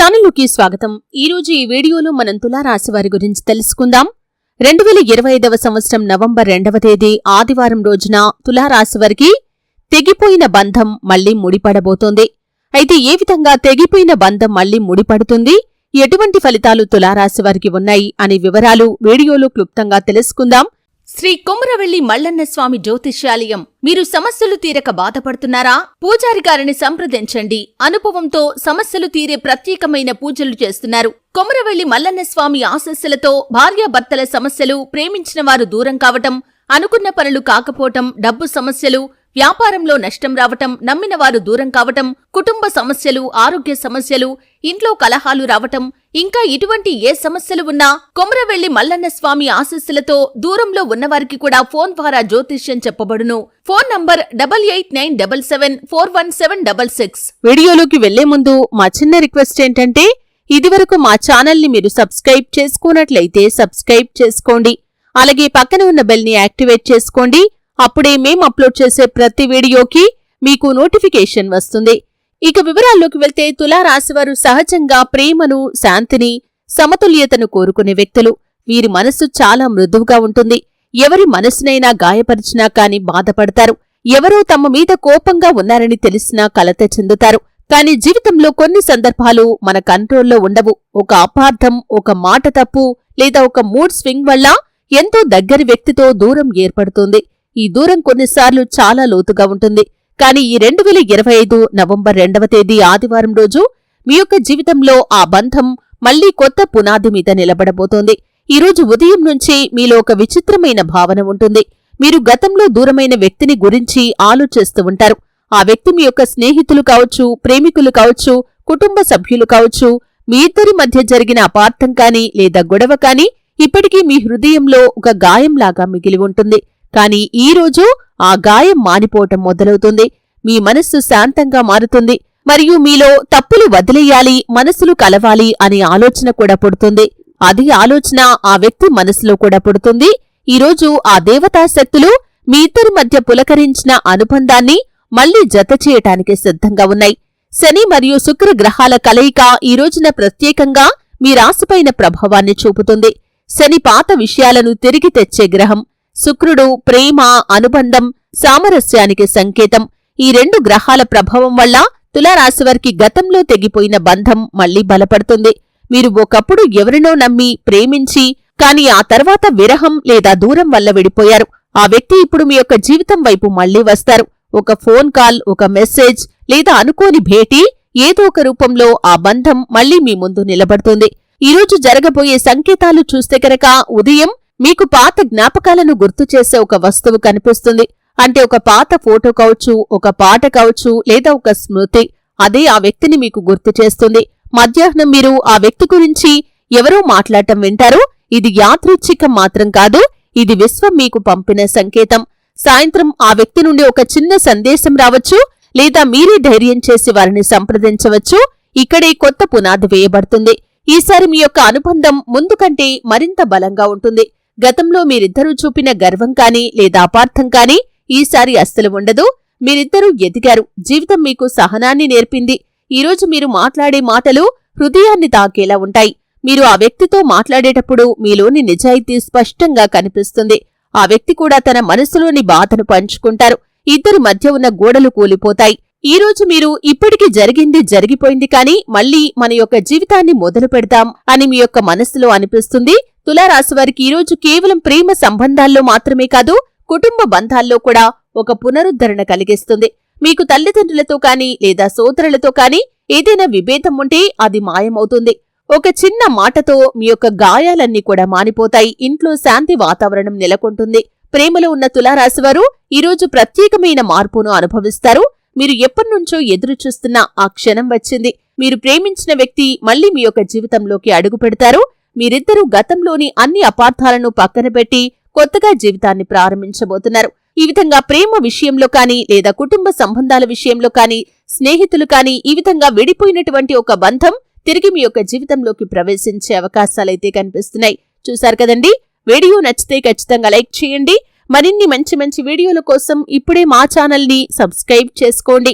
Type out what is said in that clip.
ఛానల్లోకి స్వాగతం. ఈరోజు ఈ వీడియోలో మనం తులారాశి వారి గురించి తెలుసుకుందాం. 2025వ సంవత్సరం నవంబర్ 2వ తేదీ ఆదివారం రోజున తులారాశి వారికి తెగిపోయిన బంధం మళ్లీ ముడిపడబోతోంది. అయితే ఏ విధంగా తెగిపోయిన బంధం మళ్లీ ముడిపడుతుంది, ఎటువంటి ఫలితాలు తులారాశి వారికి ఉన్నాయి అనే వివరాలు వీడియోలో క్లుప్తంగా తెలుసుకుందాం. శ్రీ కొమరవెల్లి మల్లన్న స్వామి జ్యోతిష్యాలయం. మీరు సమస్యలు తీరక బాధపడుతున్నారా? పూజారి గారిని సంప్రదించండి. అనుభవంతో సమస్యలు తీరే ప్రత్యేకమైన పూజలు చేస్తున్నారు. కొమరవెల్లి మల్లన్న స్వామి ఆశీస్సులతో భార్యాభర్తల సమస్యలు, ప్రేమించిన వారు దూరం కావటం, అనుకున్న పనులు కాకపోవటం, డబ్బు సమస్యలు, వ్యాపారంలో నష్టం రావటం, నమ్మిన వారు దూరం కావటం, కుటుంబ సమస్యలు, ఆరోగ్య సమస్యలు, ఇంట్లో కలహాలు రావటం, ఇంకా ఇటువంటి ఏ సమస్యలు ఉన్నా కొమరవెల్లి మల్లన్న స్వామి ఆశీస్సులతో దూరంలో ఉన్నవారికి కూడా ఫోన్ ద్వారా జ్యోతిష్యం చెప్పబడును. Phone number 8897741766. వీడియోలోకి వెళ్లే ముందు మా చిన్న రిక్వెస్ట్ ఏంటంటే, ఇదివరకు మా ఛానల్ని మీరు సబ్స్క్రైబ్ చేసుకున్నట్లయితే సబ్స్క్రైబ్ చేసుకోండి. అలాగే పక్కన ఉన్న బెల్ని యాక్టివేట్ చేసుకోండి. అప్పుడే మేం అప్లోడ్ చేసే ప్రతి వీడియోకి మీకు నోటిఫికేషన్ వస్తుంది. ఇక వివరాల్లోకి వెళ్తే, తులారాశివారు సహజంగా ప్రేమను, శాంతిని, సమతుల్యతను కోరుకునే వ్యక్తులు. వీరి మనస్సు చాలా మృదువుగా ఉంటుంది. ఎవరి మనసునైనా గాయపరిచినా కాని బాధపడతారు. ఎవరో తమ మీద కోపంగా ఉన్నారని తెలిసినా కలత చెందుతారు. కాని జీవితంలో కొన్ని సందర్భాలు మన కంట్రోల్లో ఉండవు. ఒక అపార్థం, ఒక మాట తప్పు లేదా ఒక మూడ్ స్వింగ్ వల్ల ఎంతో దగ్గరి వ్యక్తితో దూరం ఏర్పడుతుంది. ఈ దూరం కొన్నిసార్లు చాలా లోతుగా ఉంటుంది. కానీ ఈ 2025 నవంబర్ 2వ తేదీ ఆదివారం రోజు మీ యొక్క జీవితంలో ఆ బంధం మళ్లీ కొత్త పునాది మీద నిలబడబోతోంది. ఈ రోజు ఉదయం నుంచి మీలో ఒక విచిత్రమైన భావన ఉంటుంది. మీరు గతంలో దూరమైన వ్యక్తిని గురించి ఆలోచిస్తూ ఉంటారు. ఆ వ్యక్తి మీ యొక్క స్నేహితులు కావచ్చు, ప్రేమికులు కావచ్చు, కుటుంబ సభ్యులు కావచ్చు. మీ ఇద్దరి మధ్య జరిగిన అపార్థం కాని లేదా గొడవ కాని ఇప్పటికీ మీ హృదయంలో ఒక గాయంలాగా మిగిలి ఉంటుంది. కాని ఈ రోజు ఆ గాయం మానిపోవటం మొదలవుతుంది. మీ మనస్సు శాంతంగా మారుతుంది. మరియు మీలో తప్పులు వదిలేయాలి, మనసులు కలవాలి అనే ఆలోచన కూడా పుడుతుంది. అది ఆలోచన ఆ వ్యక్తి మనసులో కూడా పుడుతుంది. ఈరోజు ఆ దేవతాశక్తులు మీ ఇద్దరి మధ్య పులకరించిన అనుబంధాన్ని మళ్లీ జత చేయటానికి సిద్ధంగా ఉన్నాయి. శని మరియు శుక్ర గ్రహాల కలయిక ఈ రోజున ప్రత్యేకంగా మీ రాశిపైన ప్రభావాన్ని చూపుతుంది. శని పాత విషయాలను తిరిగి తెచ్చే గ్రహం. శుక్రుడు ప్రేమ, అనుబంధం, సామరస్యానికి సంకేతం. ఈ రెండు గ్రహాల ప్రభావం వల్ల తులారాశివారికి గతంలో తెగిపోయిన బంధం మళ్లీ బలపడుతుంది. మీరు ఒకప్పుడు ఎవరినో నమ్మి, ప్రేమించి, కాని ఆ తర్వాత విరహం లేదా దూరం వల్ల విడిపోయారు. ఆ వ్యక్తి ఇప్పుడు మీ యొక్క జీవితం వైపు మళ్లీ వస్తారు. ఒక ఫోన్ కాల్, ఒక మెసేజ్ లేదా అనుకోని భేటీ, ఏదో ఒక రూపంలో ఆ బంధం మళ్లీ మీ ముందు నిలబడుతుంది. ఈరోజు జరగబోయే సంకేతాలు చూస్తే కనుక ఉదయం మీకు పాత జ్ఞాపకాలను గుర్తు చేసే ఒక వస్తువు కనిపిస్తుంది. అంటే ఒక పాత ఫోటో కావచ్చు, ఒక పాట కావచ్చు లేదా ఒక స్మృతి. అదే ఆ వ్యక్తిని మీకు గుర్తు చేస్తుంది. మధ్యాహ్నం మీరు ఆ వ్యక్తి గురించి ఎవరో మాట్లాడటం వింటారు. ఇది యాదృచ్ఛికం మాత్రం కాదు, ఇది విశ్వం మీకు పంపిన సంకేతం. సాయంత్రం ఆ వ్యక్తి నుండి ఒక చిన్న సందేశం రావచ్చు లేదా మీరే ధైర్యం చేసి వారిని సంప్రదించవచ్చు. ఇక్కడే కొత్త పునాది వేయబడుతుంది. ఈసారి మీ యొక్క అనుబంధం ముందు కంటే మరింత బలంగా ఉంటుంది. గతంలో మీరిద్దరూ చూపిన గర్వం కాని లేదా అపార్థం కాని ఈసారి అస్సలు ఉండదు. మీరిద్దరూ ఎదిగారు. జీవితం మీకు సహనాన్ని నేర్పింది. ఈరోజు మీరు మాట్లాడే మాటలు హృదయాన్ని తాకేలా ఉంటాయి. మీరు ఆ వ్యక్తితో మాట్లాడేటప్పుడు మీలోని నిజాయితీ స్పష్టంగా కనిపిస్తుంది. ఆ వ్యక్తి కూడా తన మనసులోని బాధను పంచుకుంటారు. ఇద్దరి మధ్య ఉన్న గోడలు కూలిపోతాయి. ఈరోజు మీరు ఇప్పటికి జరిగింది జరిగిపోయింది కాని మళ్లీ మన యొక్క జీవితాన్ని మొదలు పెడతాం అని మీ యొక్క మనస్సులో అనిపిస్తుంది. తులారాశివారికి ఈరోజు కేవలం ప్రేమ సంబంధాల్లో మాత్రమే కాదు, కుటుంబ బంధాల్లో కూడా ఒక పునరుద్ధరణ కలిగిస్తుంది. మీకు తల్లిదండ్రులతో కాని లేదా సోదరులతో కాని ఏదైనా విభేదం ఉంటే అది మాయమవుతుంది. ఒక చిన్న మాటతో మీ యొక్క గాయాలన్నీ కూడా మానిపోతాయి. ఇంట్లో శాంతి వాతావరణం నెలకొంటుంది. ప్రేమలో ఉన్న తులారాశివారు ఈరోజు ప్రత్యేకమైన మార్పును అనుభవిస్తారు. మీరు ఎప్పటినుంచో ఎదురుచూస్తున్న ఆ క్షణం వచ్చింది. మీరు ప్రేమించిన వ్యక్తి మళ్లీ మీ యొక్క జీవితంలోకి అడుగు పెడతారు. మీరిద్దరూ గతంలోని అన్ని అపార్థాలను పక్కన పెట్టి కొత్తగా జీవితాన్ని ప్రారంభించబోతున్నారు. ఈ విధంగా ప్రేమ విషయంలో కాని లేదా కుటుంబ సంబంధాల విషయంలో కాని, స్నేహితులు కాని ఈ విధంగా విడిపోయినటువంటి ఒక బంధం తిరిగి మీ యొక్క జీవితంలోకి ప్రవేశించే అవకాశాలైతే కనిపిస్తున్నాయి. చూశారు కదండి. వీడియో నచ్చితే ఖచ్చితంగా లైక్ చేయండి. మరిన్ని మంచి మంచి వీడియోల కోసం ఇప్పుడే మా ఛానల్ని సబ్స్క్రైబ్ చేసుకోండి.